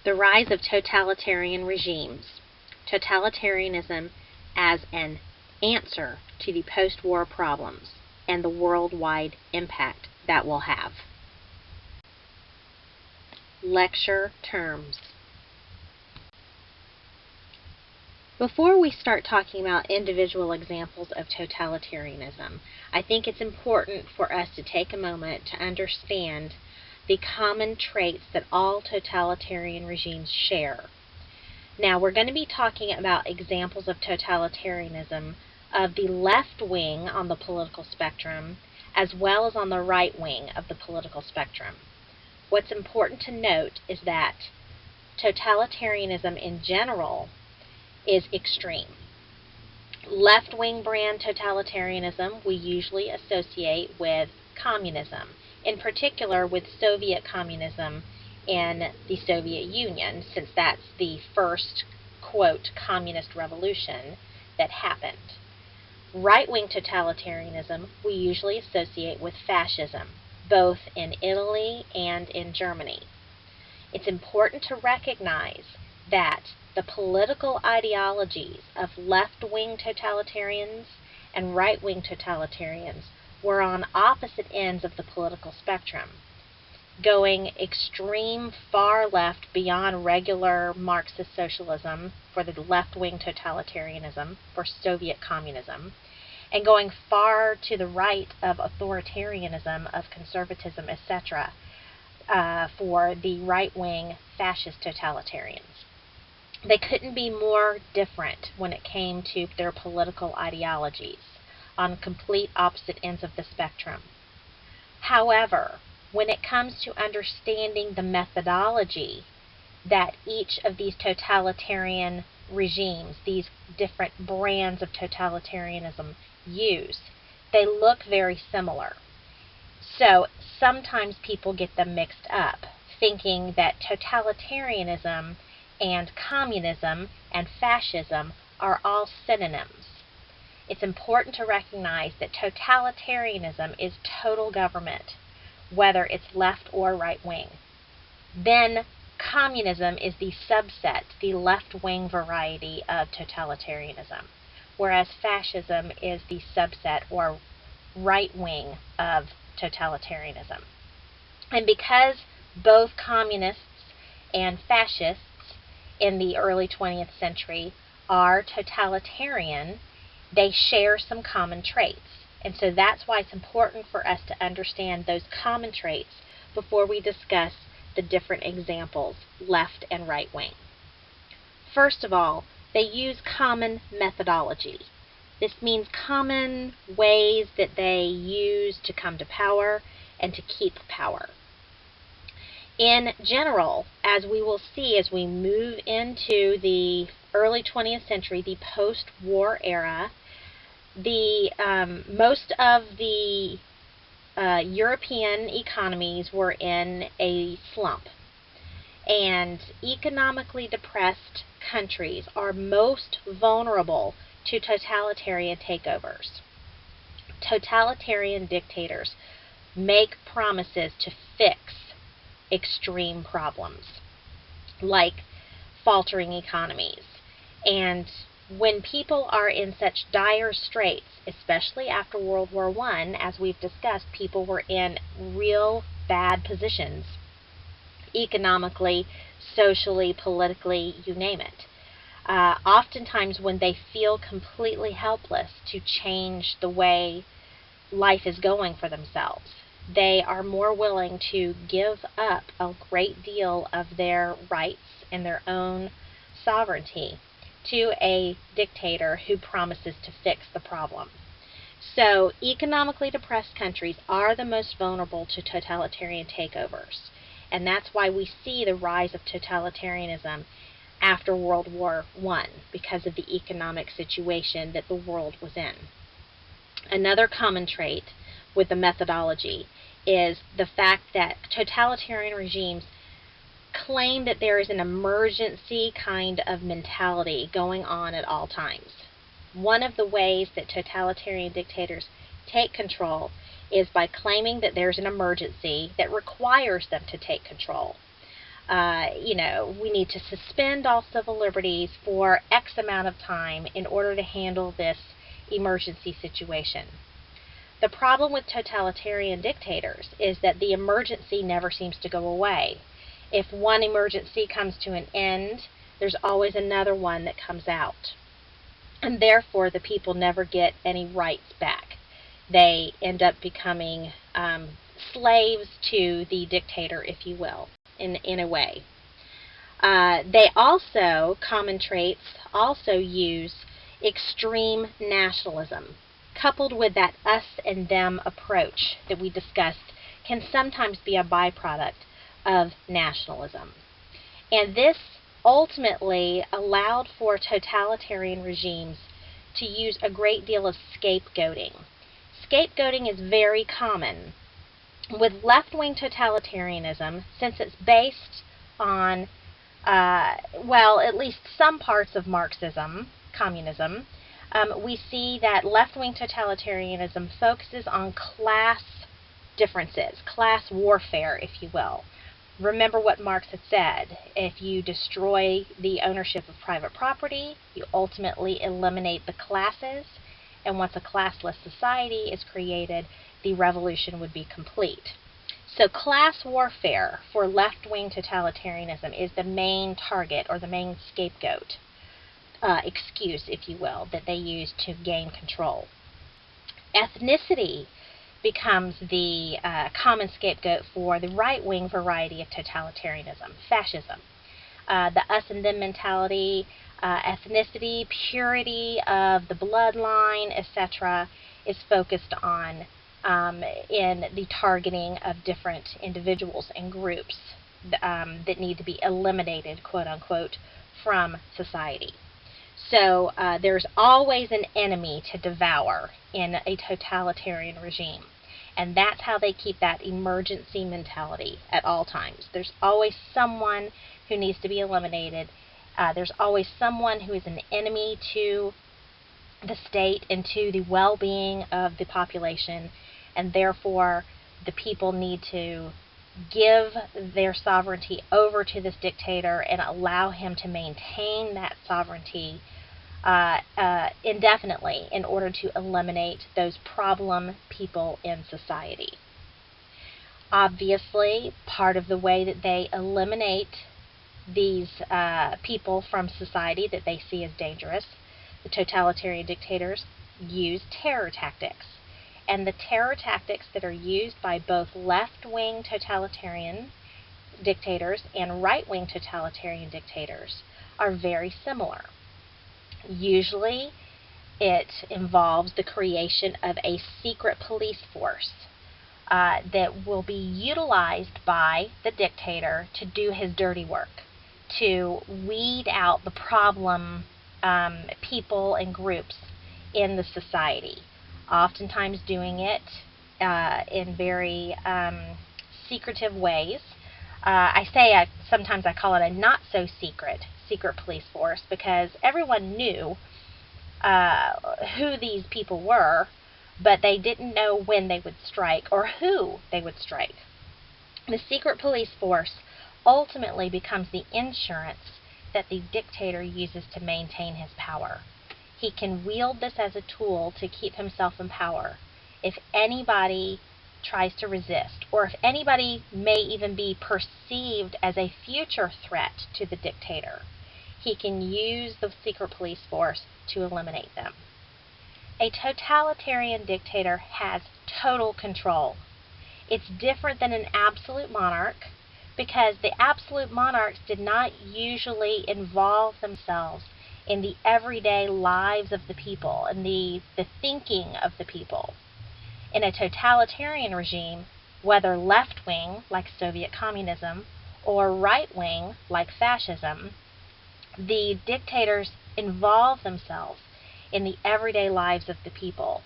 The rise of totalitarian regimes. Totalitarianism as an answer to the post-war problems and the worldwide impact that will have. Lecture terms. Before we start talking about individual examples of totalitarianism, I think it's important for us to take a moment to understand the common traits that all totalitarian regimes share. Now, we're going to be talking about examples of totalitarianism of the left wing on the political spectrum, as well as on the right wing of the political spectrum. What's important to note is that totalitarianism in general is extreme. Left-wing brand totalitarianism we usually associate with communism, in particular with Soviet communism in the Soviet Union, since that's the first, quote, communist revolution that happened. Right-wing totalitarianism we usually associate with fascism, both in Italy and in Germany. It's important to recognize that the political ideologies of left-wing totalitarians and right-wing totalitarians were on opposite ends of the political spectrum, going extreme far left beyond regular Marxist socialism for the left-wing totalitarianism for Soviet communism, and going far to the right of authoritarianism, of conservatism, etc., for the right-wing fascist totalitarians. They couldn't be more different when it came to their political ideologies, on complete opposite ends of the spectrum. However, when it comes to understanding the methodology that each of these totalitarian regimes, these different brands of totalitarianism use, they look very similar. So sometimes people get them mixed up, thinking that totalitarianism and communism and fascism are all synonyms. It's important to recognize that totalitarianism is total government, whether it's left or right wing. Then communism is the subset, the left-wing variety of totalitarianism, whereas fascism is the subset or right wing of totalitarianism. And because both communists and fascists in the early 20th century are totalitarian, they share some common traits. And so that's why it's important for us to understand those common traits before we discuss the different examples, left and right wing. First of all, they use common methodology. This means common ways that they use to come to power and to keep power. In general, as we will see as we move into the early 20th century, the post-war era, most of the European economies were in a slump, and economically depressed countries are most vulnerable to totalitarian takeovers. Totalitarian dictators make promises to fix extreme problems, like faltering economies. And when people are in such dire straits, especially after World War I, as we've discussed, people were in real bad positions, economically, socially, politically, you name it. Oftentimes when they feel completely helpless to change the way life is going for themselves, they are more willing to give up a great deal of their rights and their own sovereignty to a dictator who promises to fix the problem. So economically depressed countries are the most vulnerable to totalitarian takeovers. And that's why we see the rise of totalitarianism after World War I, because of the economic situation that the world was in. Another common trait with the methodology is the fact that totalitarian regimes claim that there is an emergency kind of mentality going on at all times. One of the ways that totalitarian dictators take control is by claiming that there's an emergency that requires them to take control. we need to suspend all civil liberties for X amount of time in order to handle this emergency situation. The problem with totalitarian dictators is that the emergency never seems to go away. If one emergency comes to an end, there's always another one that comes out. And therefore, the people never get any rights back. They end up becoming slaves to the dictator, if you will, in a way. They also, common traits, also use extreme nationalism, coupled with that us and them approach that we discussed, can sometimes be a byproduct of nationalism. And this ultimately allowed for totalitarian regimes to use a great deal of scapegoating. Scapegoating is very common. With left-wing totalitarianism, since it's based on, at least some parts of Marxism, communism, we see that left-wing totalitarianism focuses on class differences, class warfare, if you will. Remember what Marx had said. If you destroy the ownership of private property, you ultimately eliminate the classes, and once a classless society is created, the revolution would be complete. So class warfare for left-wing totalitarianism is the main target, or the main scapegoat, excuse, if you will, that they use to gain control. Ethnicity becomes the common scapegoat for the right-wing variety of totalitarianism, fascism. The us and them mentality, ethnicity, purity of the bloodline, etc., is focused on in the targeting of different individuals and groups that need to be eliminated, quote-unquote, from society. So there's always an enemy to devour in a totalitarian regime. And that's how they keep that emergency mentality at all times. There's always someone who needs to be eliminated. There's always someone who is an enemy to the state and to the well-being of the population. And therefore, the people need to give their sovereignty over to this dictator and allow him to maintain that sovereignty indefinitely in order to eliminate those problem people in society. Obviously, part of the way that they eliminate these people from society that they see as dangerous, the totalitarian dictators use terror tactics. And the terror tactics that are used by both left-wing totalitarian dictators and right-wing totalitarian dictators are very similar. Usually, it involves the creation of a secret police force that will be utilized by the dictator to do his dirty work, to weed out the problem people and groups in the society, oftentimes doing it in very secretive ways. Sometimes I call it a not-so-secret police force, because everyone knew who these people were, but they didn't know when they would strike or who they would strike. The secret police force ultimately becomes the insurance that the dictator uses to maintain his power. He can wield this as a tool to keep himself in power. If anybody tries to resist, or if anybody may even be perceived as a future threat to the dictator, he can use the secret police force to eliminate them. A totalitarian dictator has total control. It's different than an absolute monarch, because the absolute monarchs did not usually involve themselves in the everyday lives of the people and the thinking of the people. In a totalitarian regime, whether left-wing, like Soviet communism, or right-wing, like fascism, the dictators involve themselves in the everyday lives of the people,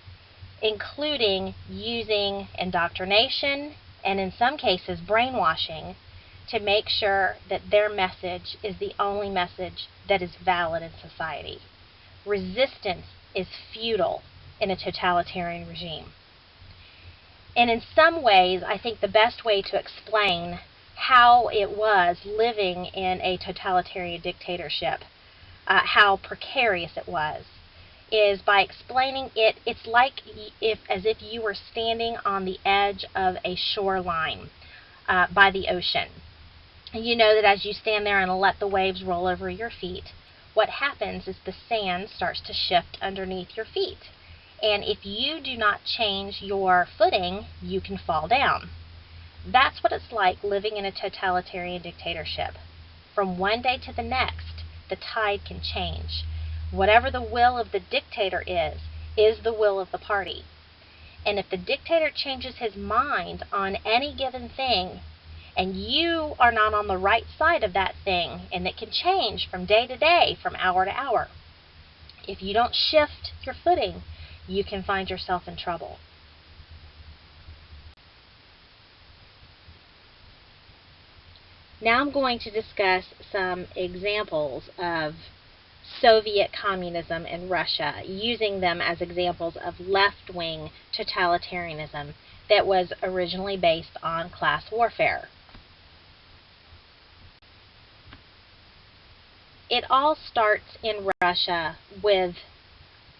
including using indoctrination and, in some cases, brainwashing to make sure that their message is the only message that is valid in society. Resistance is futile in a totalitarian regime. And in some ways, I think the best way to explain how it was living in a totalitarian dictatorship, how precarious it was, is by explaining it. It's like as if you were standing on the edge of a shoreline by the ocean. You know that as you stand there and let the waves roll over your feet, what happens is the sand starts to shift underneath your feet. And if you do not change your footing, you can fall down. That's what it's like living in a totalitarian dictatorship. From one day to the next, the tide can change. Whatever the will of the dictator is the will of the party. And if the dictator changes his mind on any given thing, and you are not on the right side of that thing, and it can change from day to day, from hour to hour, if you don't shift your footing, you can find yourself in trouble. Now I'm going to discuss some examples of Soviet communism in Russia, using them as examples of left-wing totalitarianism that was originally based on class warfare. It all starts in Russia with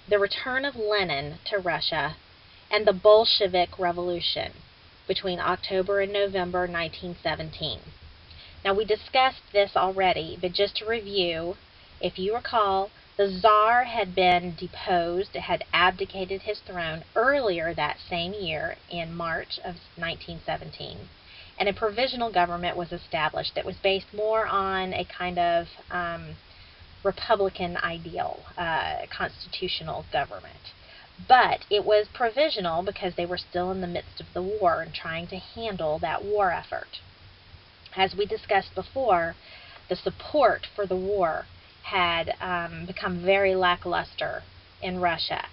the return of Lenin to Russia and the Bolshevik Revolution between October and November 1917. Now, we discussed this already, but just to review, if you recall, the Tsar had been deposed, had abdicated his throne earlier that same year in March of 1917, and a provisional government was established that was based more on a kind of Republican ideal, constitutional government. But it was provisional because they were still in the midst of the war and trying to handle that war effort. As we discussed before, the support for the war had become very lackluster in Russia.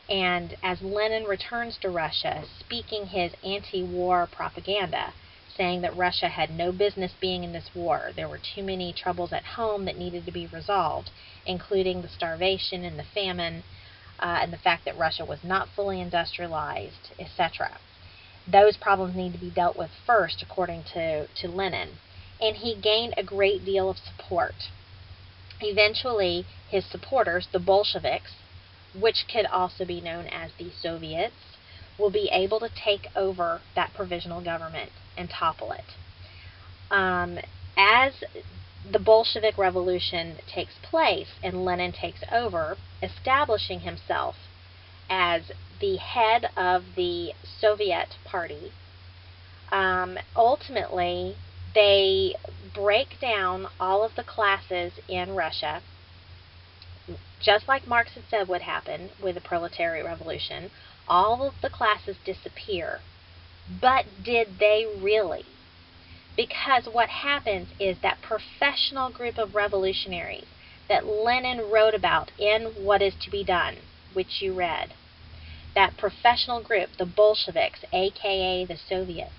And as Lenin returns to Russia, speaking his anti-war propaganda, saying that Russia had no business being in this war, there were too many troubles at home that needed to be resolved, including the starvation and the famine, and the fact that Russia was not fully industrialized, etc. Those problems need to be dealt with first, according to Lenin. And he gained a great deal of support. Eventually, his supporters, the Bolsheviks, which could also be known as the Soviets, will be able to take over that provisional government and topple it. As the Bolshevik Revolution takes place and Lenin takes over, establishing himself as the head of the Soviet Party, ultimately they break down all of the classes in Russia, just like Marx had said would happen with the proletariat revolution. All of the classes disappear. But did they really? Because what happens is that professional group of revolutionaries that Lenin wrote about in What Is to Be Done, which you read, that professional group, the Bolsheviks, aka the Soviets,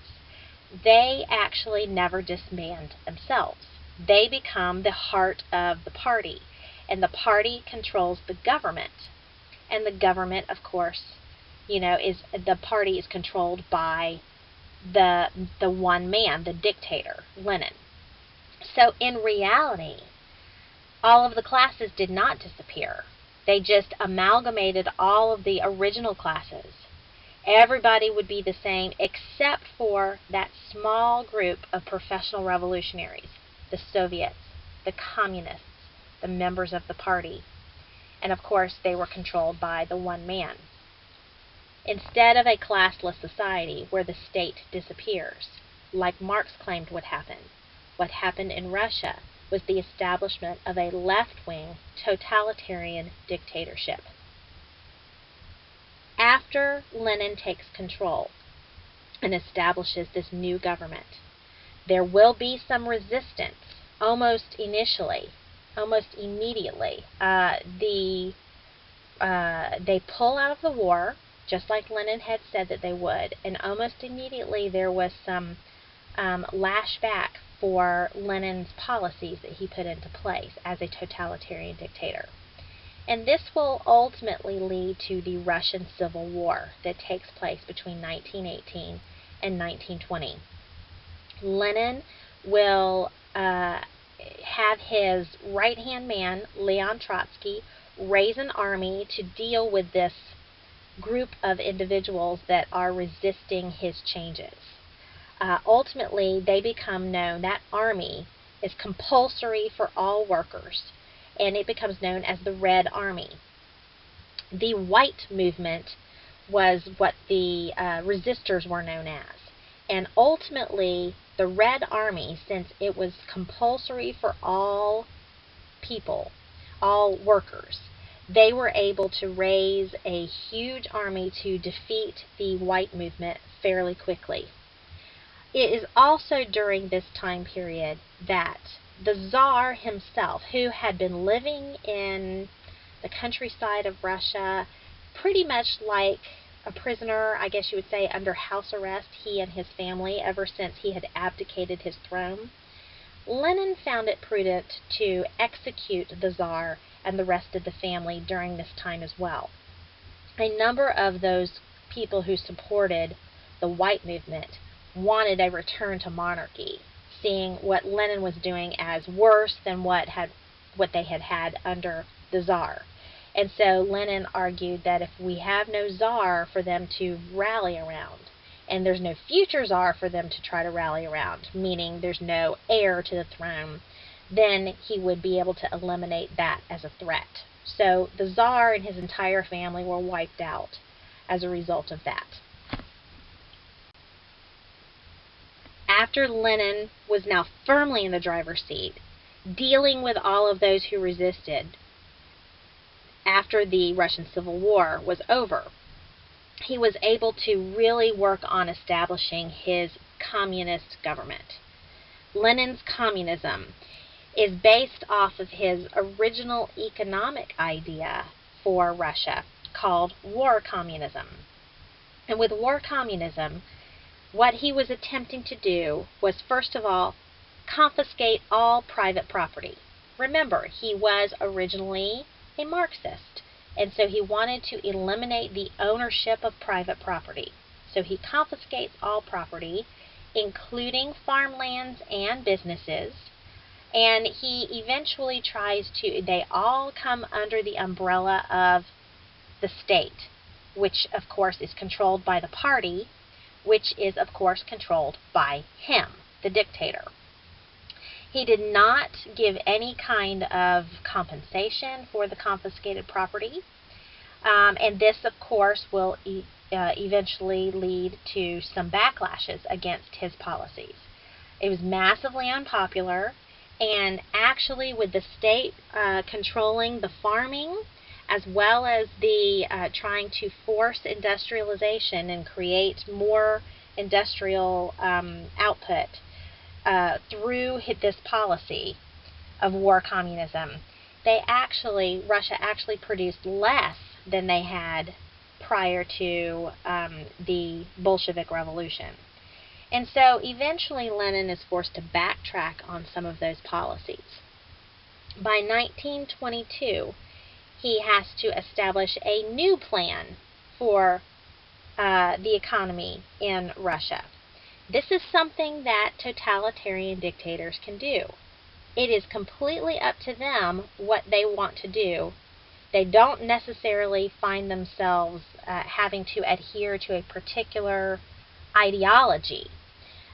they actually never disband themselves. They become the heart of the party, and the party controls the government. And the government, of course, is the party is controlled by the one man, the dictator, Lenin. So in reality, all of the classes did not disappear. They just amalgamated all of the original classes. Everybody would be the same except for that small group of professional revolutionaries, the Soviets, the communists, the members of the party. And of course, they were controlled by the one man. Instead of a classless society where the state disappears, like Marx claimed would happen, what happened in Russia was the establishment of a left-wing totalitarian dictatorship. After Lenin takes control and establishes this new government, there will be some resistance almost initially, almost immediately. They pull out of the war, just like Lenin had said that they would, and almost immediately there was some lashback for Lenin's policies that he put into place as a totalitarian dictator. And this will ultimately lead to the Russian Civil War that takes place between 1918 and 1920. Lenin will have his right-hand man, Leon Trotsky, raise an army to deal with this group of individuals that are resisting his changes. Ultimately, they become known, that army is compulsory for all workers, and it becomes known as the Red Army. The White Movement was what the resistors were known as. And ultimately, the Red Army, since it was compulsory for all people, all workers, they were able to raise a huge army to defeat the White Movement fairly quickly. It is also during this time period that the Tsar himself, who had been living in the countryside of Russia, pretty much like a prisoner, I guess you would say, under house arrest, he and his family, ever since he had abdicated his throne, Lenin found it prudent to execute the Tsar and the rest of the family during this time as well. A number of those people who supported the White Movement wanted a return to monarchy, seeing what Lenin was doing as worse than what they had had under the Tsar. And so Lenin argued that if we have no Tsar for them to rally around, and there's no future Tsar for them to try to rally around, meaning there's no heir to the throne, then he would be able to eliminate that as a threat. So the Tsar and his entire family were wiped out as a result of that. After Lenin was now firmly in the driver's seat, dealing with all of those who resisted after the Russian Civil War was over, he was able to really work on establishing his communist government. Lenin's communism is based off of his original economic idea for Russia called war communism. And with war communism, what he was attempting to do was, first of all, confiscate all private property. Remember, he was originally a Marxist, and so he wanted to eliminate the ownership of private property. So he confiscates all property, including farmlands and businesses, and he eventually tries to, they all come under the umbrella of the state, which of course is controlled by the party, which is of course controlled by him, the dictator. He did not give any kind of compensation for the confiscated property, and this of course will eventually lead to some backlashes against his policies. It was massively unpopular, and actually with the state controlling the farming as well as the trying to force industrialization and create more industrial output through this policy of war communism, Russia actually produced less than they had prior to the Bolshevik Revolution. And so eventually Lenin is forced to backtrack on some of those policies. By 1922, he has to establish a new plan for the economy in Russia. This is something that totalitarian dictators can do. It is completely up to them what they want to do. They don't necessarily find themselves having to adhere to a particular ideology.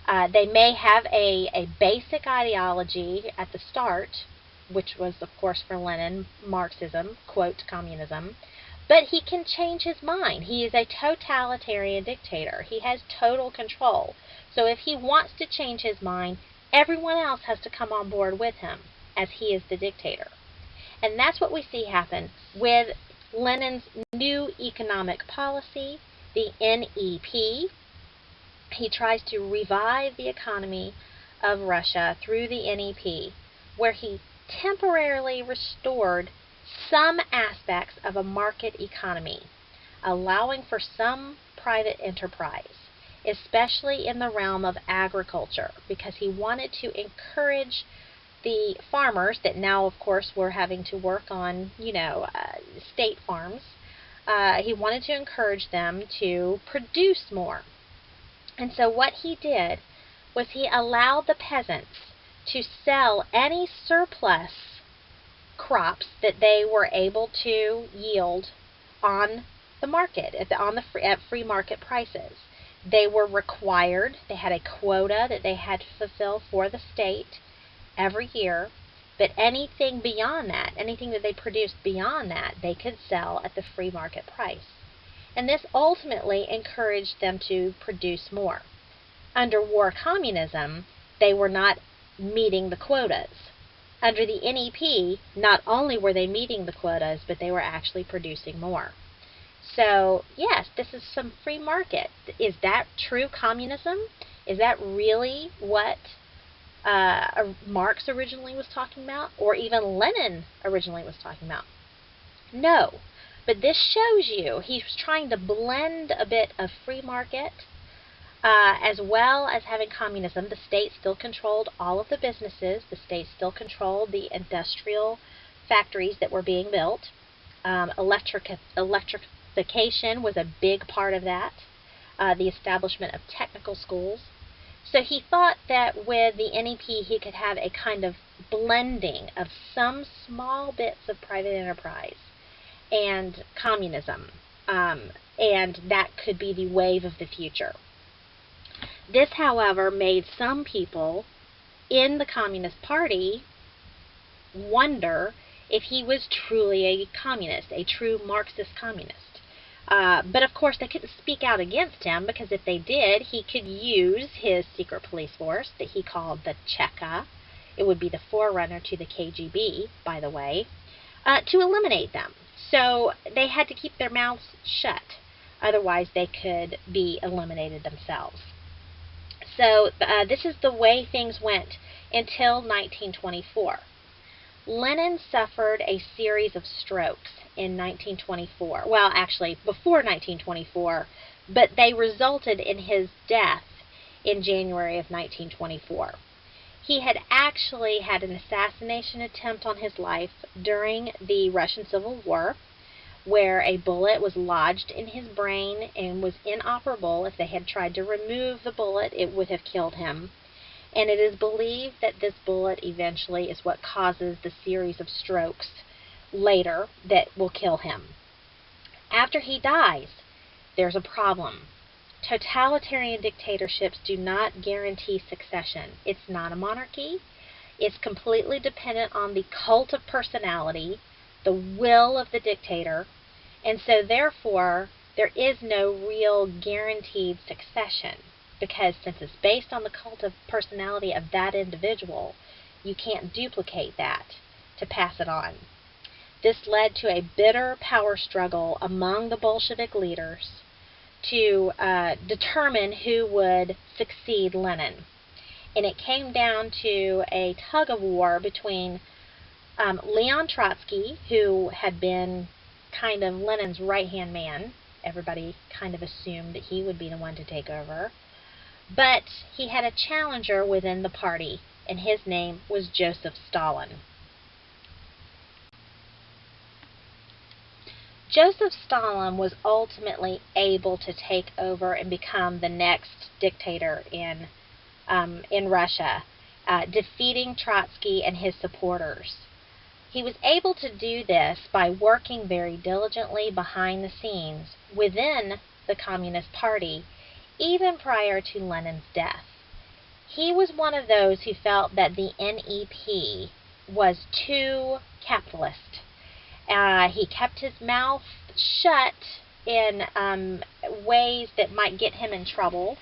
They may have a basic ideology at the start, which was, of course, for Lenin, Marxism, quote, communism, but he can change his mind. He is a totalitarian dictator. He has total control. So if he wants to change his mind, everyone else has to come on board with him, as he is the dictator. And that's what we see happen with Lenin's new economic policy, the NEP. He tries to revive the economy of Russia through the NEP, where he temporarily restored some aspects of a market economy, allowing for some private enterprise, especially in the realm of agriculture, because he wanted to encourage the farmers that now, of course, were having to work on, state farms. He wanted to encourage them to produce more. And so what he did was he allowed the peasants to sell any surplus crops that they were able to yield on the market, at free market prices. They were required, they had a quota that they had to fulfill for the state every year, but anything beyond that, anything that they produced beyond that, they could sell at the free market price. And this ultimately encouraged them to produce more. Under war communism, they were not meeting the quotas. Under the NEP, not only were they meeting the quotas, but they were actually producing more. So, yes, this is some free market. Is that true communism? Is that really what Marx originally was talking about? Or even Lenin originally was talking about? No. But this shows you he was trying to blend a bit of free market as well as having communism. The state still controlled all of the businesses. The state still controlled the industrial factories that were being built. Electrification was a big part of that, the establishment of technical schools. So he thought that with the NEP he could have a kind of blending of some small bits of private enterprise and communism, and that could be the wave of the future. This, however, made some people in the Communist Party wonder if he was truly a communist, a true Marxist communist. But of course they couldn't speak out against him, because if they did, he could use his secret police force that he called the Cheka. It would be the forerunner to the KGB, by the way, to eliminate them. So they had to keep their mouths shut. Otherwise they could be eliminated themselves. So this is the way things went until 1924. Lenin suffered a series of strokes in 1924. Well, actually, before 1924, but they resulted in his death in January of 1924. He had actually had an assassination attempt on his life during the Russian Civil War, where a bullet was lodged in his brain and was inoperable. If they had tried to remove the bullet, it would have killed him. And it is believed that this bullet eventually is what causes the series of strokes later that will kill him. After he dies, there's a problem. Totalitarian dictatorships do not guarantee succession. It's not a monarchy. It's completely dependent on the cult of personality, the will of the dictator, and so therefore there is no real guaranteed succession, because since it's based on the cult of personality of that individual, you can't duplicate that to pass it on. This led to a bitter power struggle among the Bolshevik leaders to determine who would succeed Lenin. And it came down to a tug of war between Leon Trotsky, who had been kind of Lenin's right-hand man. Everybody kind of assumed that he would be the one to take over. But he had a challenger within the party, and his name was Joseph Stalin. Joseph Stalin was ultimately able to take over and become the next dictator in Russia, defeating Trotsky and his supporters. He was able to do this by working very diligently behind the scenes within the Communist Party, even prior to Lenin's death. He was one of those who felt that the NEP was too capitalist. He kept his mouth shut in ways that might get him in trouble,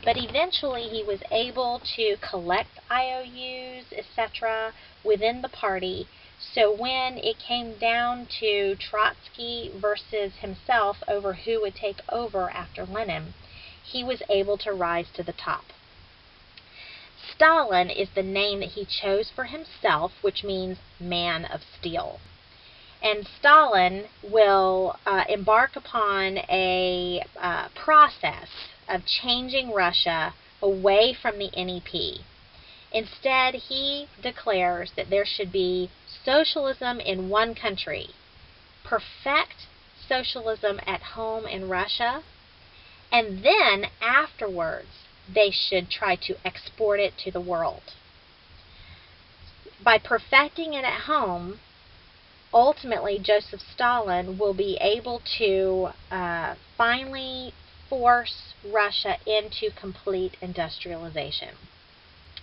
but eventually he was able to collect IOUs, etc., within the party. So when it came down to Trotsky versus himself over who would take over after Lenin, he was able to rise to the top. Stalin is the name that he chose for himself, which means man of steel. And Stalin will embark upon a process of changing Russia away from the NEP. Instead, he declares that there should be socialism in one country, perfect socialism at home in Russia, and then afterwards they should try to export it to the world. By perfecting it at home, ultimately Joseph Stalin will be able to finally force Russia into complete industrialization.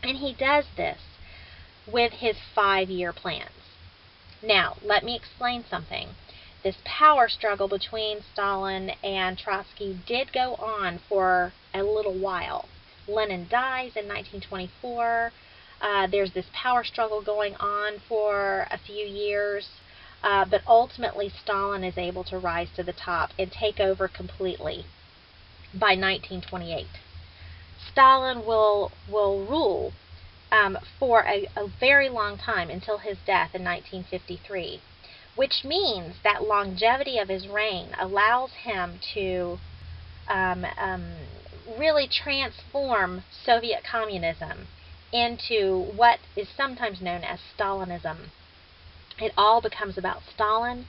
And he does this with his 5-year plans. Now, let me explain something. This power struggle between Stalin and Trotsky did go on for a little while. Lenin dies in 1924. There's this power struggle going on for a few years, but ultimately Stalin is able to rise to the top and take over completely by 1928. Stalin will rule for a very long time until his death in 1953, which means that longevity of his reign allows him to really transform Soviet communism into what is sometimes known as Stalinism. It all becomes about Stalin.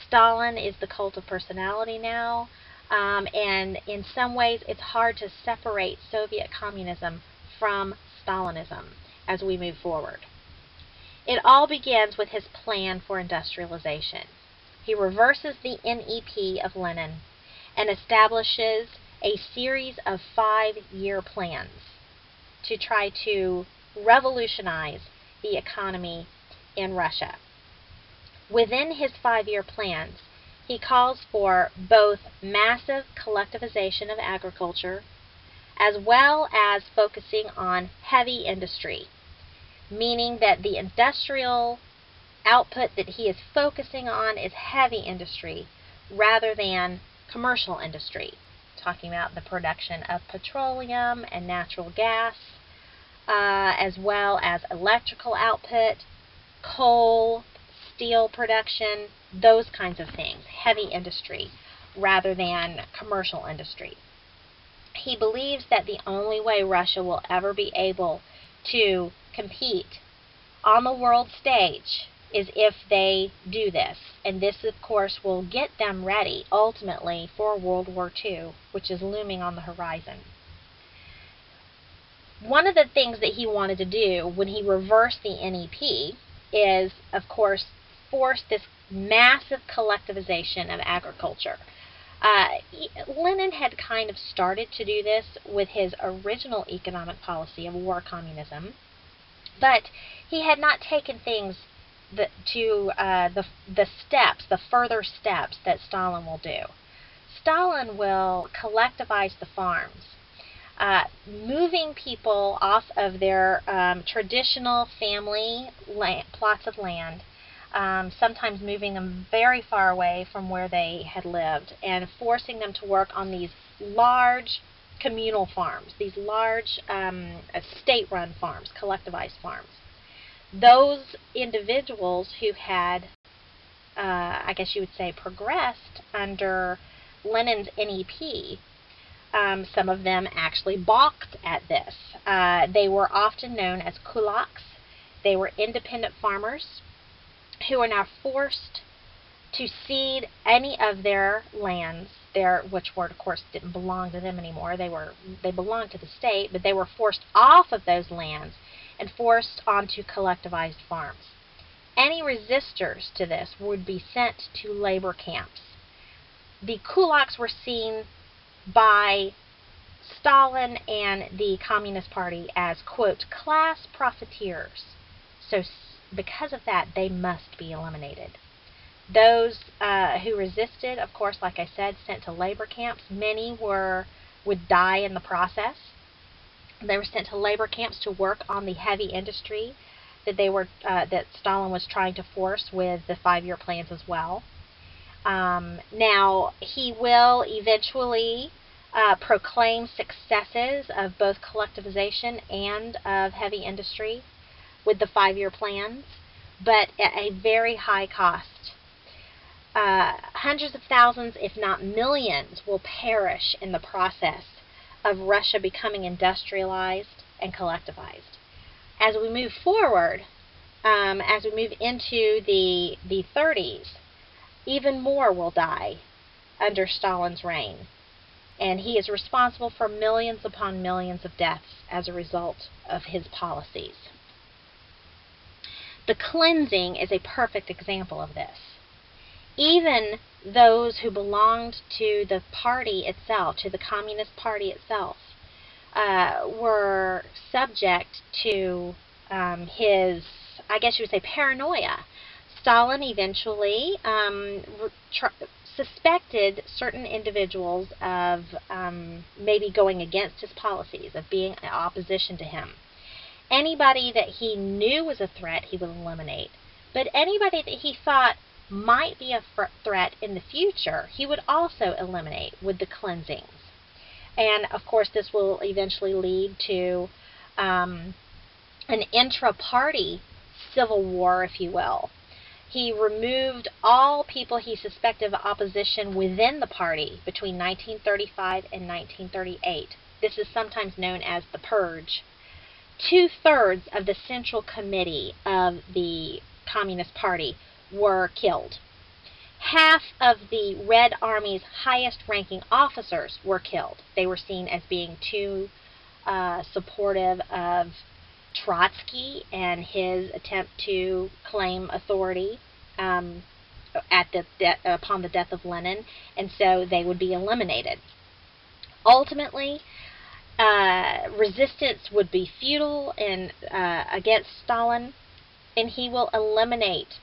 Stalin is the cult of personality now, and in some ways it's hard to separate Soviet communism from Stalinism as we move forward. It all begins with his plan for industrialization. He reverses the NEP of Lenin and establishes a series of 5-year plans to try to revolutionize the economy in Russia. Within his 5-year plans, he calls for both massive collectivization of agriculture as well as focusing on heavy industry, meaning that the industrial output that he is focusing on is heavy industry rather than commercial industry, talking about the production of petroleum and natural gas, as well as electrical output, coal, steel production, those kinds of things, heavy industry rather than commercial industry. He believes that the only way Russia will ever be able to compete on the world stage is if they do this. And this, of course, will get them ready, ultimately, for World War II, which is looming on the horizon. One of the things that he wanted to do when he reversed the NEP is, of course, force this massive collectivization of agriculture. Lenin had kind of started to do this with his original economic policy of war communism, but he had not taken things to the further steps that Stalin will do. Stalin will collectivize the farms, moving people off of their traditional family plots of land, sometimes moving them very far away from where they had lived and forcing them to work on these large communal farms, these large state-run farms, collectivized farms. Those individuals who had, I guess you would say, progressed under Lenin's NEP, some of them actually balked at this. They were often known as kulaks. They were independent farmers who are now forced to cede any of their lands, which were, of course, didn't belong to them anymore. They belonged to the state, but they were forced off of those lands and forced onto collectivized farms. Any resistors to this would be sent to labor camps. The kulaks were seen by Stalin and the Communist Party as, quote, class profiteers. So because of that, they must be eliminated. Those who resisted, of course, like I said, sent to labor camps. Many would die in the process. They were sent to labor camps to work on the heavy industry that Stalin was trying to force with the 5-year plans as well. Now, he will eventually proclaim successes of both collectivization and of heavy industry with the 5-year plans, but at a very high cost. Hundreds of thousands, if not millions, will perish in the process of Russia becoming industrialized and collectivized. As we move forward, as we move into the 30s, even more will die under Stalin's reign. and he is responsible for millions upon millions of deaths as a result of his policies. The cleansing is a perfect example of this. Even those who belonged to the party itself, to the Communist Party itself, were subject to his, I guess you would say, paranoia. Stalin eventually suspected certain individuals of maybe going against his policies, of being in opposition to him. Anybody that he knew was a threat, he would eliminate. But anybody that he thought might be a threat in the future, he would also eliminate with the cleansings. And, of course, this will eventually lead to an intra-party civil war, if you will. He removed all people he suspected of opposition within the party between 1935 and 1938. This is sometimes known as the Purge. 2/3 of the Central Committee of the Communist Party were killed. Half of the Red Army's highest-ranking officers were killed. They were seen as being too supportive of Trotsky and his attempt to claim authority upon the death of Lenin, and so they would be eliminated. Ultimately, resistance would be futile against Stalin, and he will eliminate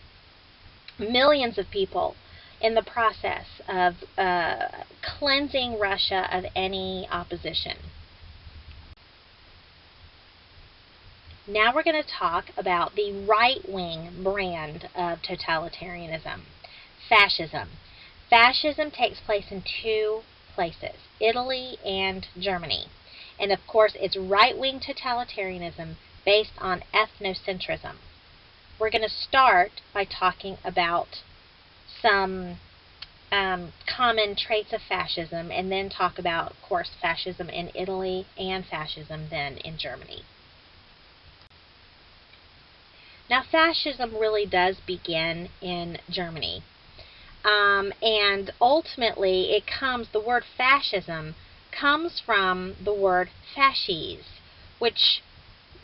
millions of people in the process of cleansing Russia of any opposition. Now we're going to talk about the right-wing brand of totalitarianism, fascism. Fascism takes place in two places, Italy and Germany. And of course, it's right-wing totalitarianism based on ethnocentrism. We're going to start by talking about some common traits of fascism, and then talk about, of course, fascism in Italy and fascism then in Germany. Now, fascism really does begin in Germany. And ultimately, the word fascism comes from the word fasces, which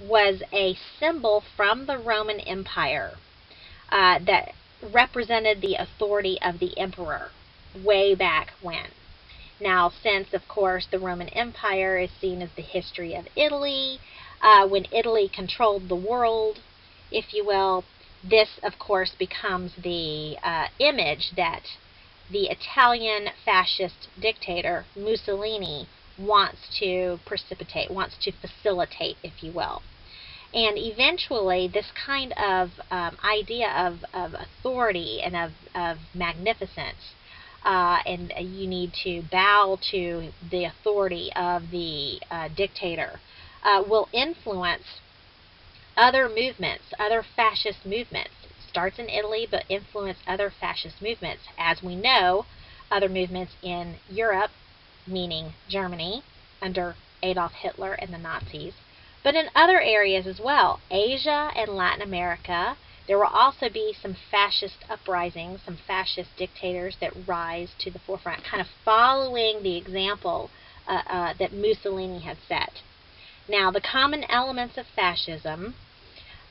was a symbol from the Roman Empire that represented the authority of the emperor way back when. Now, since, of course, the Roman Empire is seen as the history of Italy, when Italy controlled the world, if you will, this, of course, becomes the image that the Italian fascist dictator Mussolini wants to precipitate, wants to facilitate, if you will. And eventually, this kind of idea of authority and of magnificence, and you need to bow to the authority of the dictator, will influence other movements, other fascist movements. It starts in Italy, but influence other fascist movements. As we know, other movements in Europe, meaning Germany, under Adolf Hitler and the Nazis, but in other areas as well, Asia and Latin America, there will also be some fascist uprisings, some fascist dictators that rise to the forefront, kind of following the example that Mussolini had set. Now, the common elements of fascism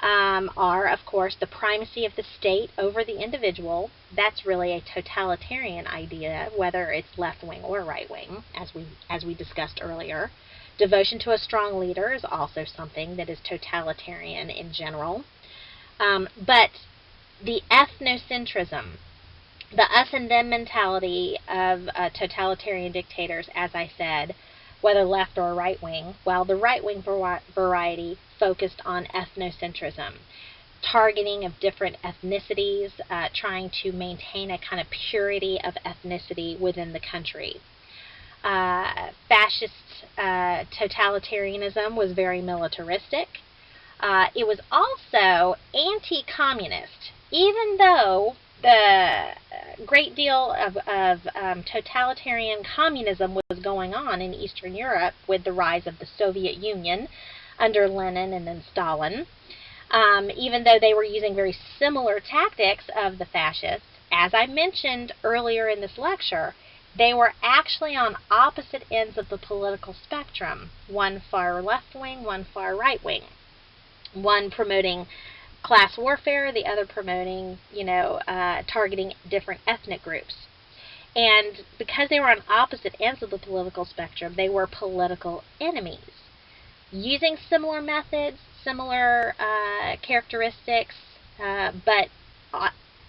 are, of course, the primacy of the state over the individual. That's really a totalitarian idea, whether it's left-wing or right-wing, as we discussed earlier. Devotion to a strong leader is also something that is totalitarian in general. But the ethnocentrism, the us and them mentality of totalitarian dictators, as I said, whether left or right-wing, while the right-wing variety focused on ethnocentrism, targeting of different ethnicities, trying to maintain a kind of purity of ethnicity within the country. Fascist totalitarianism was very militaristic. It was also anti-communist, even though the great deal of totalitarian communism was going on in Eastern Europe with the rise of the Soviet Union under Lenin and then Stalin. Even though they were using very similar tactics of the fascists, as I mentioned earlier in this lecture, They were actually on opposite ends of the political spectrum, one far left wing, one far right wing, one promoting class warfare, the other promoting, targeting different ethnic groups. And because they were on opposite ends of the political spectrum, they were political enemies, using similar methods, similar characteristics, but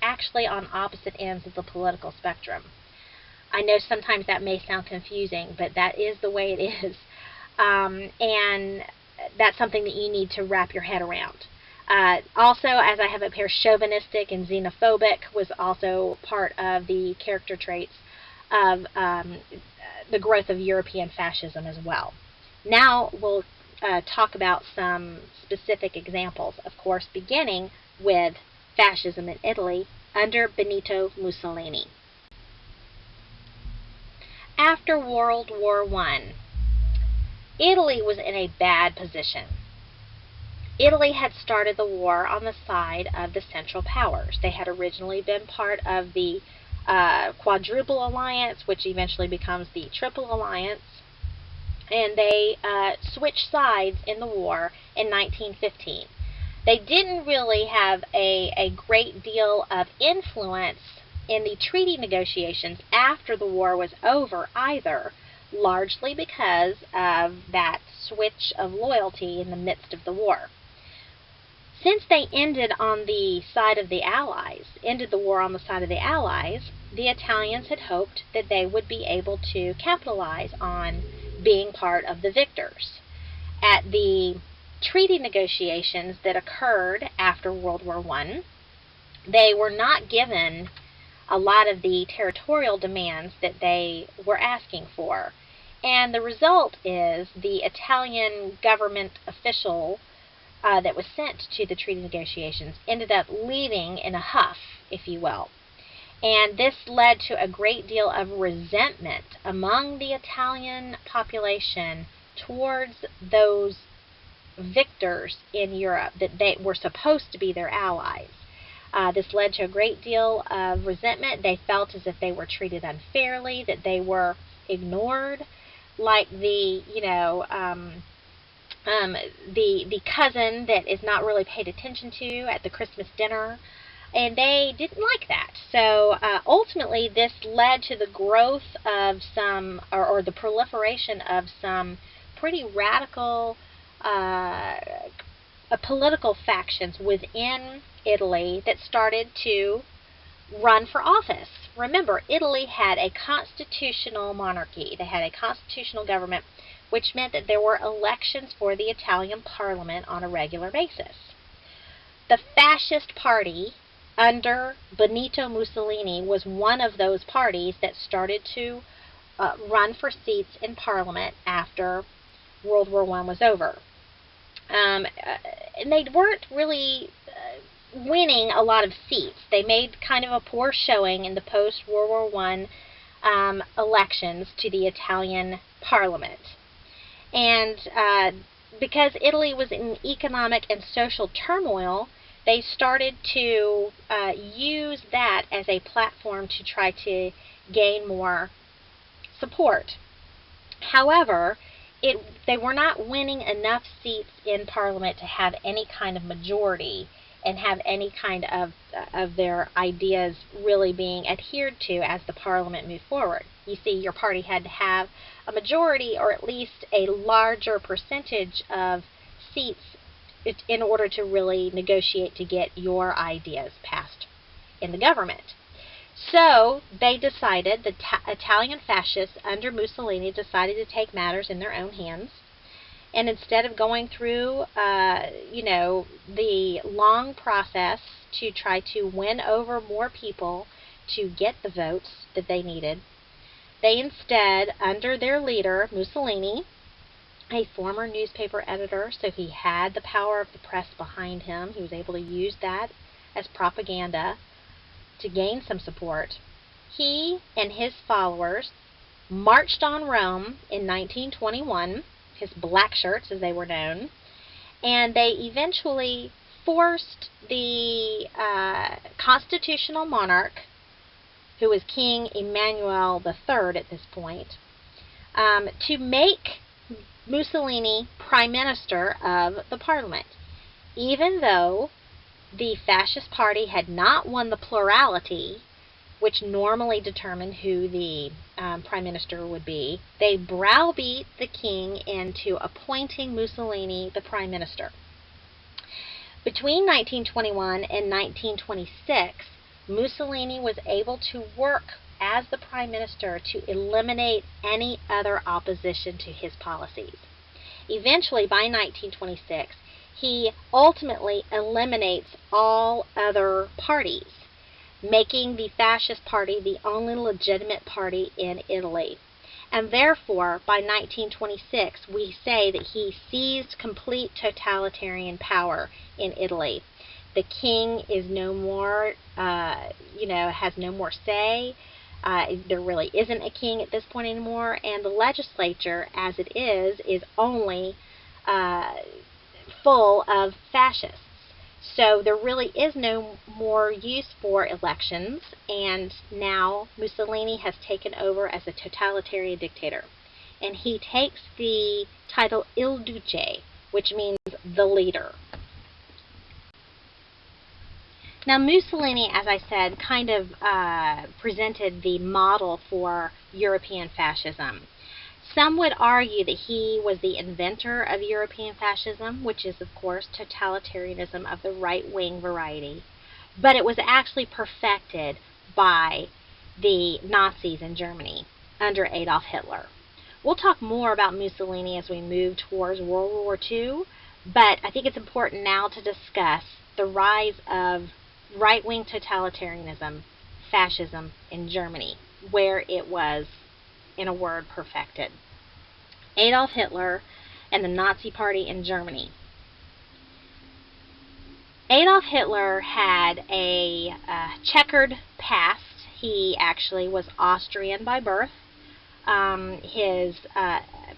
actually on opposite ends of the political spectrum. I know sometimes that may sound confusing, but that is the way it is. And that's something that you need to wrap your head around. Also, as I have up here, chauvinistic and xenophobic was also part of the character traits of the growth of European fascism as well. Now we'll talk about some specific examples, of course, beginning with fascism in Italy under Benito Mussolini. After World War I, Italy was in a bad position. Italy had started the war on the side of the Central Powers. They had originally been part of the Quadruple Alliance, which eventually becomes the Triple Alliance, and they switched sides in the war in 1915. They didn't really have a great deal of influence in the treaty negotiations after the war was over either, largely because of that switch of loyalty in the midst of the war. Since they ended on the side of the Allies, ended the war on the side of the Allies, the Italians had hoped that they would be able to capitalize on being part of the victors. At the treaty negotiations that occurred after World War I, they were not given a lot of the territorial demands that they were asking for. And the result is the Italian government official that was sent to the treaty negotiations ended up leaving in a huff, if you will. And this led to a great deal of resentment among the Italian population towards those victors in Europe that they were supposed to be their allies. This led to a great deal of resentment. They felt as if they were treated unfairly, that they were ignored, like the cousin that is not really paid attention to at the Christmas dinner, and they didn't like that. So ultimately, this led to the growth of some, or the proliferation of some pretty radical political factions within Italy that started to run for office. Remember, Italy had a constitutional monarchy. They had a constitutional government, which meant that there were elections for the Italian parliament on a regular basis. The fascist party under Benito Mussolini was one of those parties that started to run for seats in parliament after World War I was over. And they weren't really winning a lot of seats. They made kind of a poor showing in the post-World War I elections to the Italian parliament. And because Italy was in economic and social turmoil, they started to use that as a platform to try to gain more support. However, they were not winning enough seats in Parliament to have any kind of majority and have any kind of their ideas really being adhered to as the Parliament moved forward. You see, your party had to have a majority or at least a larger percentage of seats in order to really negotiate to get your ideas passed in the government. So they decided, the Italian fascists under Mussolini decided to take matters in their own hands. And instead of going through, the long process to try to win over more people to get the votes that they needed, they instead, under their leader, Mussolini, a former newspaper editor, so he had the power of the press behind him, he was able to use that as propaganda to gain some support. He and his followers marched on Rome in 1921, his black shirts as they were known, and they eventually forced the constitutional monarch who was King Emmanuel III at this point, to make Mussolini Prime Minister of the Parliament, even though the Fascist Party had not won the plurality, which normally determined who the Prime Minister would be. They browbeat the king into appointing Mussolini the Prime Minister. Between 1921 and 1926, Mussolini was able to work as the Prime Minister to eliminate any other opposition to his policies. Eventually, by 1926, he ultimately eliminates all other parties, making the Fascist Party the only legitimate party in Italy. And therefore, by 1926, we say that he seized complete totalitarian power in Italy. The king is no more, has no more say. There really isn't a king at this point anymore, and the legislature, as it is only full of fascists. So there really is no more use for elections, and now Mussolini has taken over as a totalitarian dictator. And he takes the title Il Duce, which means the leader. Now Mussolini, as I said, kind of presented the model for European fascism. Some would argue that he was the inventor of European fascism, which is, of course, totalitarianism of the right-wing variety. But it was actually perfected by the Nazis in Germany under Adolf Hitler. We'll talk more about Mussolini as we move towards World War II, but I think it's important now to discuss the rise of right-wing totalitarianism, fascism in Germany, where it was, in a word, perfected. Adolf Hitler and the Nazi Party in Germany. Adolf Hitler had a checkered past. He actually was Austrian by birth. His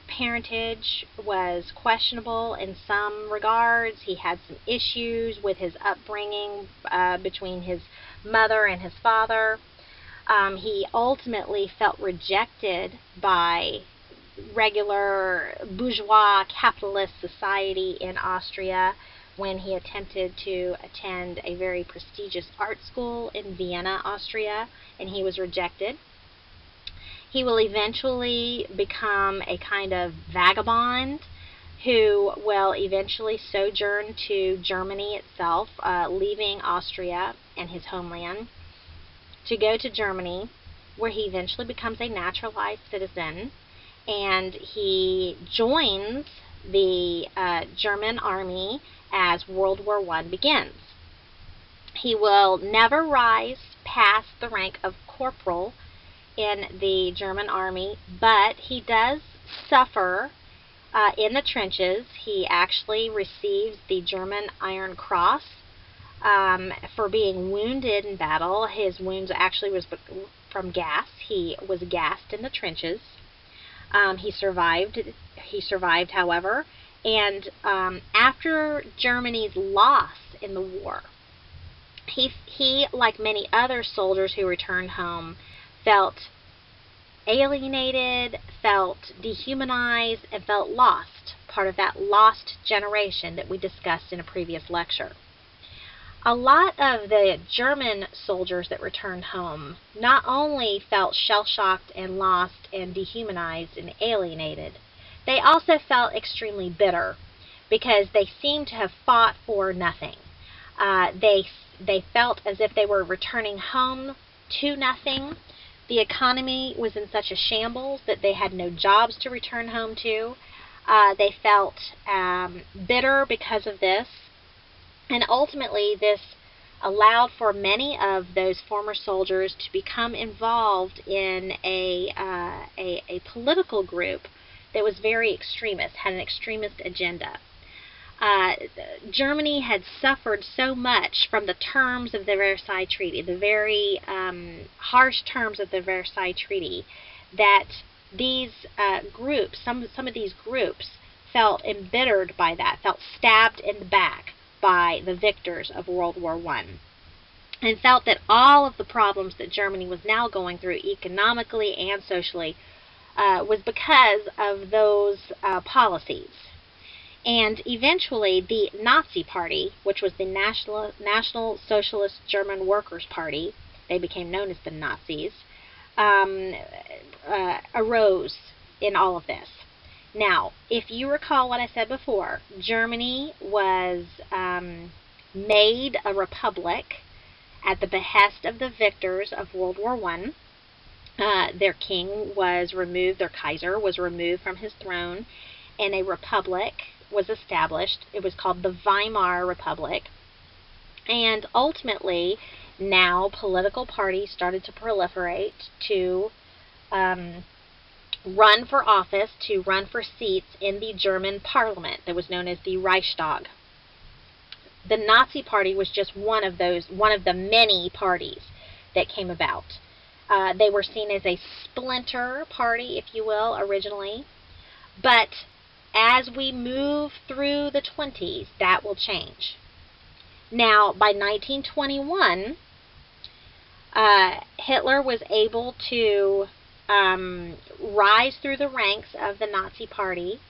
parentage was questionable in some regards. He had some issues with his upbringing between his mother and his father. He ultimately felt rejected by regular bourgeois capitalist society in Austria when he attempted to attend a very prestigious art school in Vienna, Austria, and he was rejected. He will eventually become a kind of vagabond who will eventually sojourn to Germany itself, leaving Austria and his homeland, to go to Germany, where he eventually becomes a naturalized citizen, and he joins the German army as World War I begins. He will never rise past the rank of corporal in the German army, but he does suffer in the trenches. He actually receives the German Iron Cross for being wounded in battle. His wounds actually was from gas. He was gassed in the trenches. He survived, however, and after Germany's loss in the war, he, like many other soldiers who returned home, felt alienated, felt dehumanized, and felt lost, part of that lost generation that we discussed in a previous lecture. A lot of the German soldiers that returned home not only felt shell-shocked and lost and dehumanized and alienated, they also felt extremely bitter because they seemed to have fought for nothing. They felt as if they were returning home to nothing. The economy was in such a shambles that they had no jobs to return home to. They felt bitter because of this. And ultimately, this allowed for many of those former soldiers to become involved in a political group that was very extremist, had an extremist agenda. Germany had suffered so much from the terms of the Versailles Treaty, the very harsh terms of the Versailles Treaty, that these groups, some of these groups, felt embittered by that, felt stabbed in the back by the victors of World War I. and felt that all of the problems that Germany was now going through economically and socially was because of those policies. And eventually the Nazi Party, which was the National Socialist German Workers' Party, they became known as the Nazis, arose in all of this. Now, if you recall what I said before, Germany was made a republic at the behest of the victors of World War I. Their king was removed, their Kaiser was removed from his throne, and a republic was established. It was called the Weimar Republic. And ultimately, now political parties started to proliferate to run for office, to run for seats in the German parliament that was known as the Reichstag. The Nazi Party was just one of the many parties that came about. They were seen as a splinter party, if you will, originally. But as we move through the 20s, that will change. Now, by 1921, Hitler was able to rise through the ranks of the Nazi Party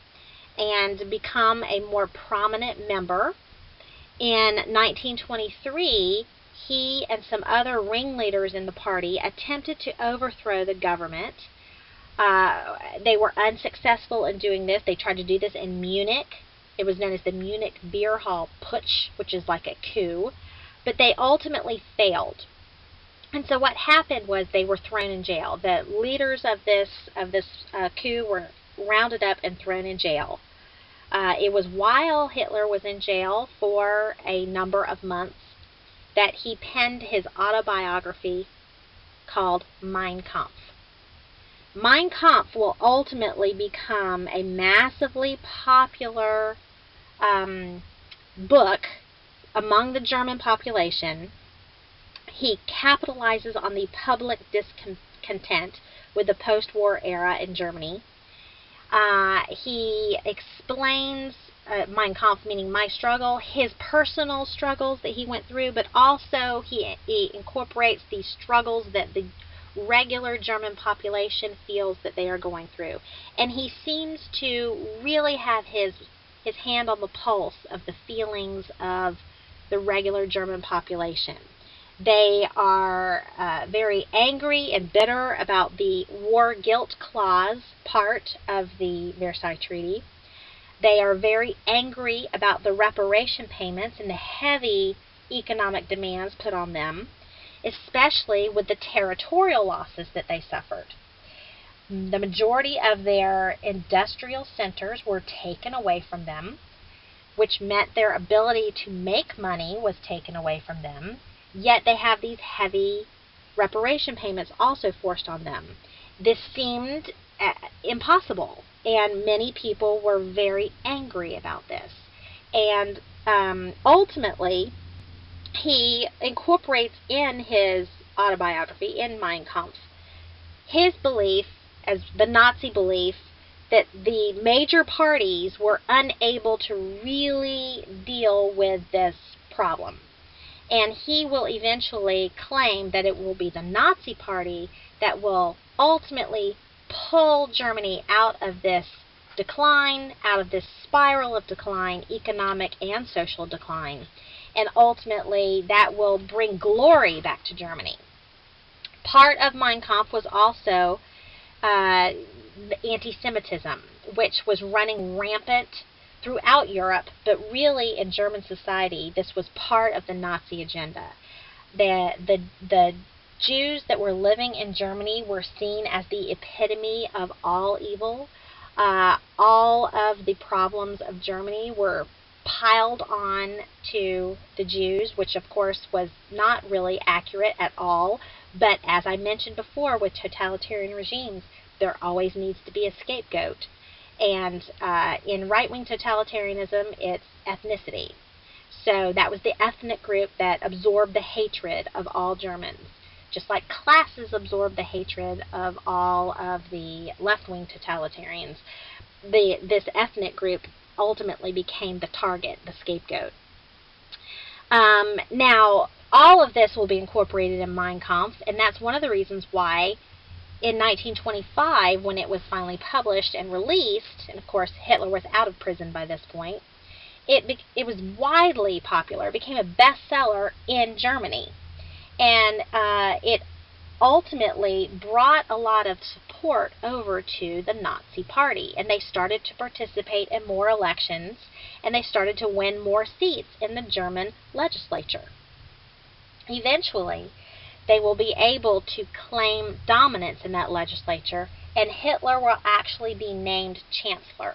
and become a more prominent member. In 1923, he and some other ringleaders in the party attempted to overthrow the government. They were unsuccessful in doing this. They tried to do this in Munich. It was known as the Munich Beer Hall Putsch, which is like a coup. But they ultimately failed. And so what happened was they were thrown in jail. The leaders of this coup were rounded up and thrown in jail. It was while Hitler was in jail for a number of months that he penned his autobiography called Mein Kampf. Mein Kampf will ultimately become a massively popular book among the German population. He capitalizes on the public discontent with the post-war era in Germany. He explains Mein Kampf, meaning my struggle, his personal struggles that he went through, but also he incorporates the struggles that the regular German population feels that they are going through. And he seems to really have his hand on the pulse of the feelings of the regular German population. They are very angry and bitter about the war guilt clause part of the Versailles Treaty. They are very angry about the reparation payments and the heavy economic demands put on them, especially with the territorial losses that they suffered. The majority of their industrial centers were taken away from them, which meant their ability to make money was taken away from them. Yet they have these heavy reparation payments also forced on them. This seemed impossible, and many people were very angry about this. And ultimately, he incorporates in his autobiography, in Mein Kampf, his belief, as the Nazi belief, that the major parties were unable to really deal with this problem. And he will eventually claim that it will be the Nazi Party that will ultimately pull Germany out of this decline, out of this spiral of decline, economic and social decline. And ultimately, that will bring glory back to Germany. Part of Mein Kampf was also anti-Semitism, which was running rampant throughout Europe, but really in German society, this was part of the Nazi agenda. The Jews that were living in Germany were seen as the epitome of all evil. All of the problems of Germany were piled on to the Jews, which of course was not really accurate at all. But as I mentioned before, with totalitarian regimes, there always needs to be a scapegoat. And in right-wing totalitarianism, it's ethnicity. So that was the ethnic group that absorbed the hatred of all Germans. Just like classes absorbed the hatred of all of the left-wing totalitarians, this ethnic group ultimately became the target, the scapegoat. Now, All of this will be incorporated in Mein Kampf, and that's one of the reasons why in 1925, when it was finally published and released, and of course Hitler was out of prison by this point, it was widely popular. It became a bestseller in Germany. And it ultimately brought a lot of support over to the Nazi Party. And they started to participate in more elections, and they started to win more seats in the German legislature. Eventually, they will be able to claim dominance in that legislature, and Hitler will actually be named Chancellor.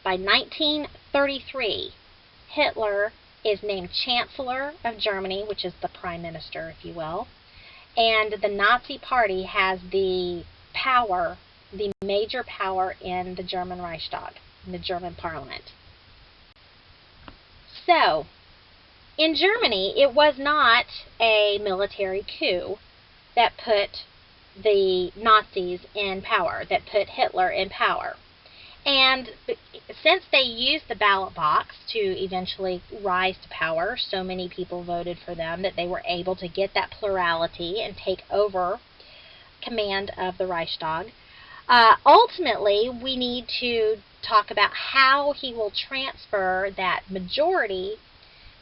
By 1933, Hitler is named Chancellor of Germany, which is the Prime Minister, if you will, and the Nazi Party has the power, the major power in the German Reichstag, in the German Parliament. So, in Germany, it was not a military coup that put the Nazis in power, that put Hitler in power. And since they used the ballot box to eventually rise to power, so many people voted for them that they were able to get that plurality and take over command of the Reichstag. Ultimately, we need to talk about how he will transfer that majority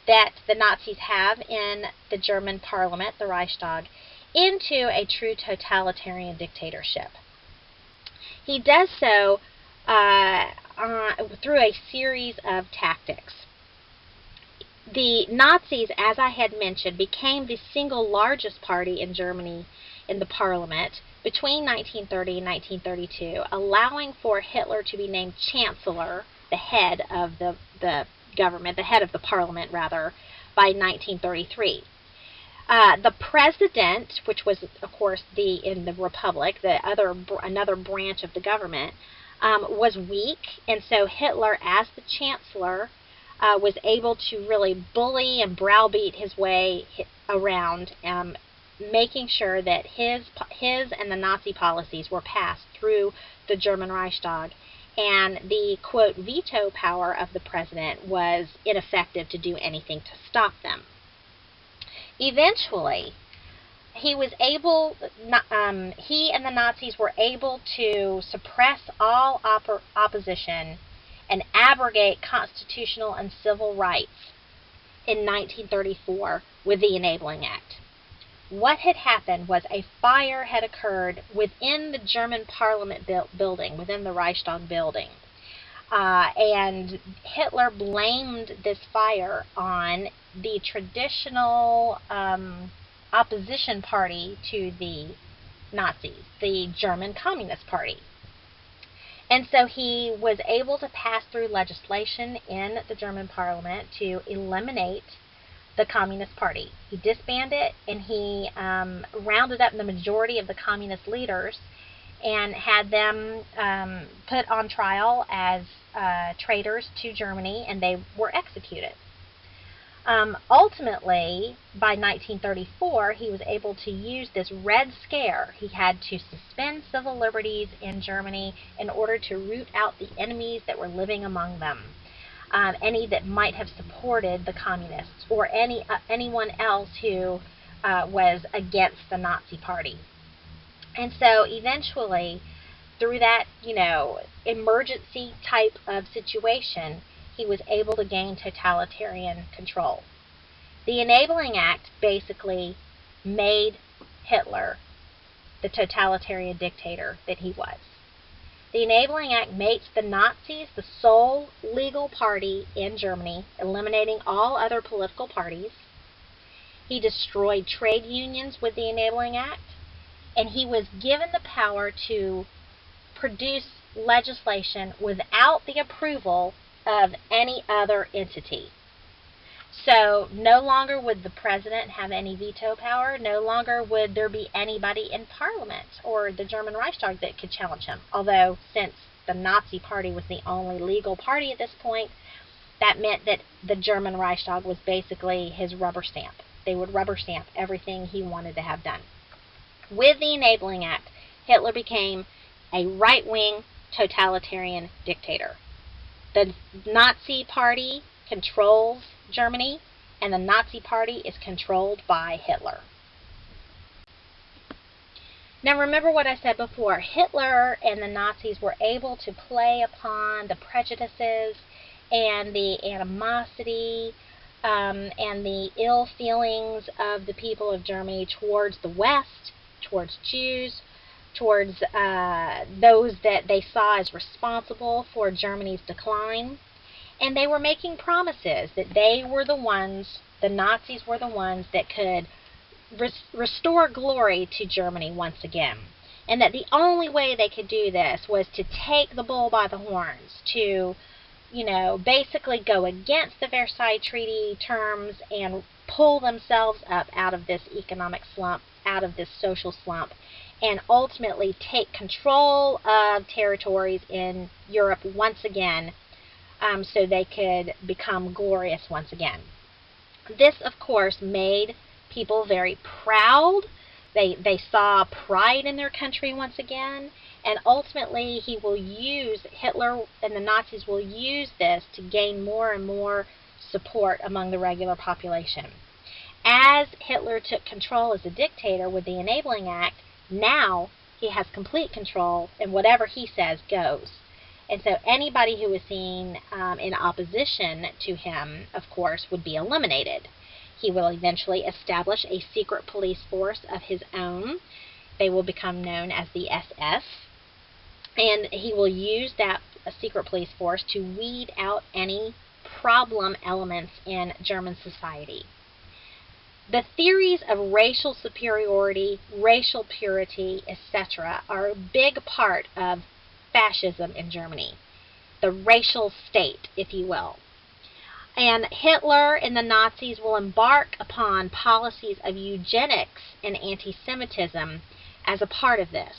that the Nazis have in the German parliament, the Reichstag, into a true totalitarian dictatorship. He does so through a series of tactics. The Nazis, as I had mentioned, became the single largest party in Germany in the parliament between 1930 and 1932, allowing for Hitler to be named Chancellor, the head of the government, the head of the parliament, rather, by 1933. The president, which was, of course, in the Republic, another branch of the government, was weak, and so Hitler, as the Chancellor, was able to really bully and browbeat his way around, making sure that his and the Nazi policies were passed through the German Reichstag, and the, quote, veto power of the president was ineffective to do anything to stop them. Eventually, he and the Nazis were able to suppress all opposition and abrogate constitutional and civil rights in 1934 with the Enabling Act. What had happened was a fire had occurred within the German Parliament building, within the Reichstag building. And Hitler blamed this fire on the traditional opposition party to the Nazis, the German Communist Party. And so he was able to pass through legislation in the German Parliament to eliminate the Communist Party. He disbanded it, and he rounded up the majority of the communist leaders and had them put on trial as traitors to Germany, and they were executed. Ultimately, by 1934, he was able to use this Red Scare. He had to suspend civil liberties in Germany in order to root out the enemies that were living among them. Any that might have supported the communists, or anyone else who was against the Nazi Party. And so eventually, through that, emergency type of situation, he was able to gain totalitarian control. The Enabling Act basically made Hitler the totalitarian dictator that he was. The Enabling Act makes the Nazis the sole legal party in Germany, eliminating all other political parties. He destroyed trade unions with the Enabling Act, and he was given the power to produce legislation without the approval of any other entity. So no longer would the president have any veto power, no longer would there be anybody in Parliament or the German Reichstag that could challenge him. Although, since the Nazi Party was the only legal party at this point, that meant that the German Reichstag was basically his rubber stamp. They would rubber stamp everything he wanted to have done. With the Enabling Act, Hitler became a right-wing totalitarian dictator. The Nazi Party controls Germany, and the Nazi Party is controlled by Hitler. Now remember what I said before, Hitler and the Nazis were able to play upon the prejudices and the animosity and the ill feelings of the people of Germany towards the West, towards Jews, towards those that they saw as responsible for Germany's decline. And they were making promises that they were the ones, the Nazis were the ones that could restore glory to Germany once again. And that the only way they could do this was to take the bull by the horns, to, basically go against the Versailles Treaty terms and pull themselves up out of this economic slump, out of this social slump, and ultimately take control of territories in Europe once again, so they could become glorious once again. This, of course, made people very proud. They saw pride in their country once again, and ultimately Hitler and the Nazis will use this to gain more and more support among the regular population. As Hitler took control as a dictator with the Enabling Act, now he has complete control, and whatever he says goes. And so anybody who was seen in opposition to him, of course, would be eliminated. He will eventually establish a secret police force of his own. They will become known as the SS. And he will use that secret police force to weed out any problem elements in German society. The theories of racial superiority, racial purity, etc. are a big part of fascism in Germany. The racial state, if you will. And Hitler and the Nazis will embark upon policies of eugenics and anti-Semitism as a part of this.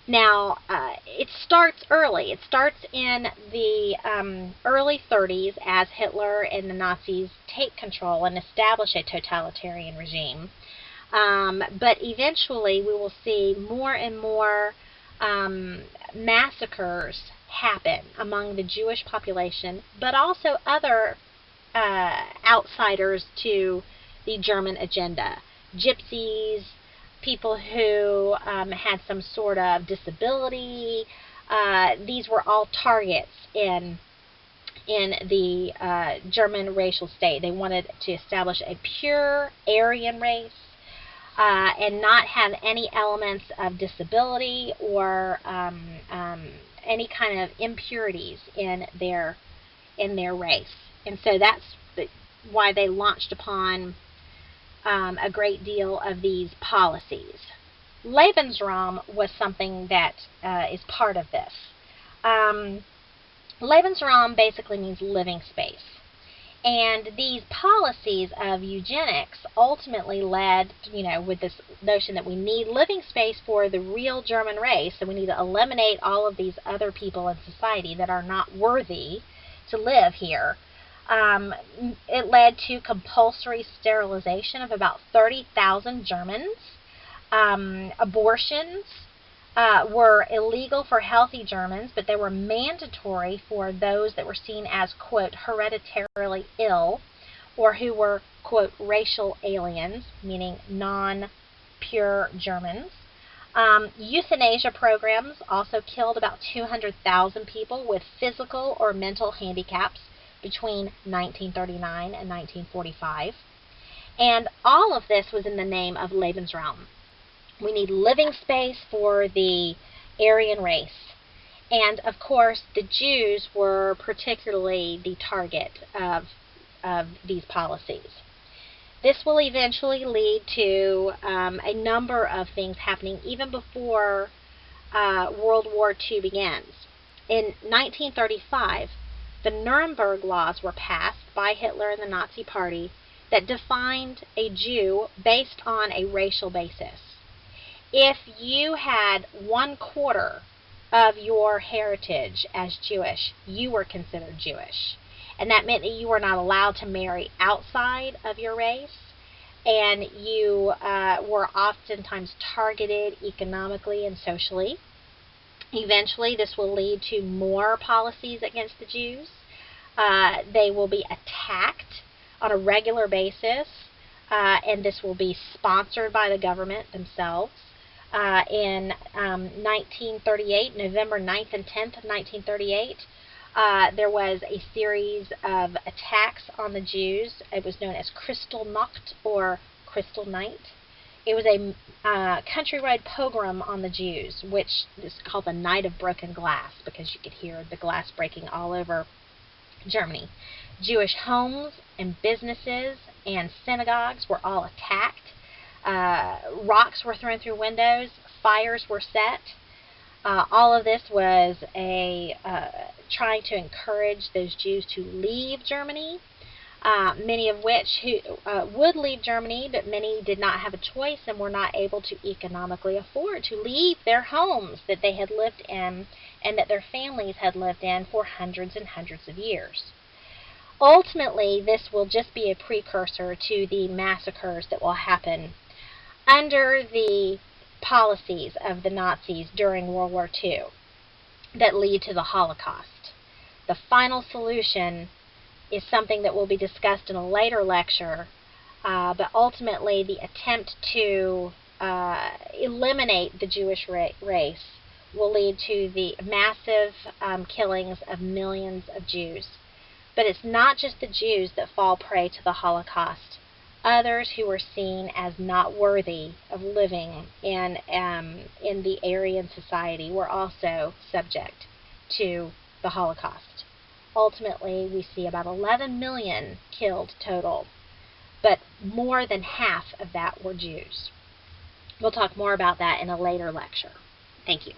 Now, it starts early. It starts in the early 30s as Hitler and the Nazis take control and establish a totalitarian regime. But eventually we will see more and more massacres happen among the Jewish population, but also other outsiders to the German agenda. Gypsies, people who had some sort of disability. These were all targets in the German racial state. They wanted to establish a pure Aryan race and not have any elements of disability or any kind of impurities in their race. And so that's why they launched upon a great deal of these policies. Lebensraum was something that is part of this. Lebensraum basically means living space. And these policies of eugenics ultimately led, with this notion that we need living space for the real German race, so we need to eliminate all of these other people in society that are not worthy to live here. It led to compulsory sterilization of about 30,000 Germans. Abortions were illegal for healthy Germans, but they were mandatory for those that were seen as, quote, hereditarily ill, or who were, quote, racial aliens, meaning non-pure Germans. Euthanasia programs also killed about 200,000 people with physical or mental handicaps between 1939 and 1945. And all of this was in the name of Lebensraum. We need living space for the Aryan race. And, of course, the Jews were particularly the target of these policies. This will eventually lead to a number of things happening even before World War II begins. In 1935, the Nuremberg laws were passed by Hitler and the Nazi Party that defined a Jew based on a racial basis. If you had 1/4 of your heritage as Jewish, you were considered Jewish. And that meant that you were not allowed to marry outside of your race, and you were oftentimes targeted economically and socially. Eventually, this will lead to more policies against the Jews. They will be attacked on a regular basis, and this will be sponsored by the government themselves. In 1938, November 9th and 10th of 1938, there was a series of attacks on the Jews. It was known as Kristallnacht or Crystal Night. It was a countrywide pogrom on the Jews, which is called the Night of Broken Glass, because you could hear the glass breaking all over Germany. Jewish homes and businesses and synagogues were all attacked. Rocks were thrown through windows. Fires were set. All of this was trying to encourage those Jews to leave Germany, many of which would leave Germany, but many did not have a choice and were not able to economically afford to leave their homes that they had lived in and that their families had lived in for hundreds and hundreds of years. Ultimately, this will just be a precursor to the massacres that will happen under the policies of the Nazis during World War II that lead to the Holocaust. The final solution is something that will be discussed in a later lecture, but ultimately the attempt to eliminate the Jewish race will lead to the massive killings of millions of Jews. But it's not just the Jews that fall prey to the Holocaust. Others who were seen as not worthy of living in the Aryan society were also subject to the Holocaust. Ultimately, we see about 11 million killed total, but more than half of that were Jews. We'll talk more about that in a later lecture. Thank you.